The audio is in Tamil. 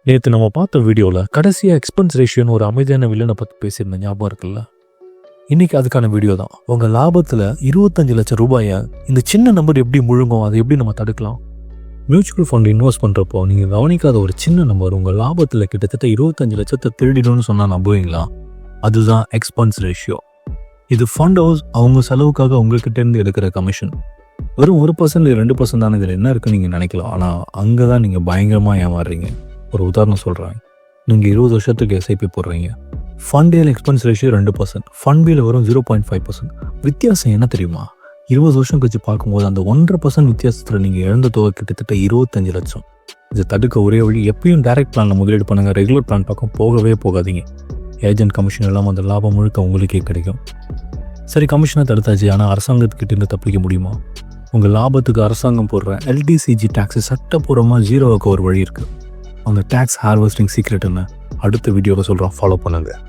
நேற்று நம்ம பார்த்த வீடியோவில் கடைசியாக எக்ஸ்பென்ஸ் ரேஷியோன்னு ஒரு அமைதியான வில்லனை பற்றி பேசியிருந்த ஞாபகம் இருக்குல்ல. இன்றைக்கி அதுக்கான வீடியோ தான். உங்கள் லாபத்தில் 25 லட்சம் ரூபாயை இந்த சின்ன நம்பர் எப்படி முழுங்கும், அதை எப்படி நம்ம தடுக்கலாம். மியூச்சுவல் ஃபண்ட் இன்வெஸ்ட் பண்ணுறப்போ நீங்கள் கவனிக்காத ஒரு சின்ன நம்பர் உங்கள் லாபத்தில் கிட்டத்தட்ட 25 லட்சத்தை திருடிடும்னு சொன்னால் நம்புவீங்களா? அதுதான் எக்ஸ்பென்ஸ் ரேஷியோ. இது ஃபண்ட் ஹவுஸ் அவங்க செலவுக்காக உங்கள்கிட்டேருந்து எடுக்கிற கமிஷன். வெறும் 1% 2% தானே இதில் என்ன இருக்குன்னு நீங்கள் நினைக்கலாம். ஆனால் அங்கே தான் நீங்கள் பயங்கரமாக ஏமாறுறீங்க. ஒரு உதாரணம் சொல்கிறேன். நீங்கள் 20 வருஷத்துக்கு எஸ்ஐபி போடுறீங்க. ஃபண்ட் ஏல எக்ஸ்பென்ஸ் ரேஷியோ 2%, ஃபண்ட் பியில் வரும் 0.5%. வித்தியாசம் என்ன தெரியுமா? 20 வருஷம் கழிச்சு பார்க்கும்போது அந்த 1.5% வித்தியாசத்தில் நீங்கள் இழந்த தொகை கிட்டத்தட்ட 25 லட்சம். இதை தடுக்க ஒரே வழி, எப்பயும் டைரக்ட் பிளானில் முதலீடு பண்ணுங்கள். ரெகுலர் பிளான் பக்கம் போகவே போகாதீங்க. ஏஜென்ட் கமிஷன் இல்லாமல் அந்த லாபம் முழுக்க உங்களுக்கே கிடைக்கும். சரி, கமிஷனை தடுத்தாச்சு, ஆனால் அரசாங்கத்துக்கிட்ட இருந்து தப்பிக்க முடியுமா? உங்கள் லாபத்துக்கு அரசாங்கம் போடுற LDCG டேக்ஸை சட்டப்பூர்வமாக 0 ஆக்க ஒரு வழி இருக்குது. அந்த டேக்ஸ் ஹார்வெஸ்டிங் சீக்ரெட் என்ன அடுத்த வீடியோவை சொல்கிறோம், ஃபாலோ பண்ணுங்கள்.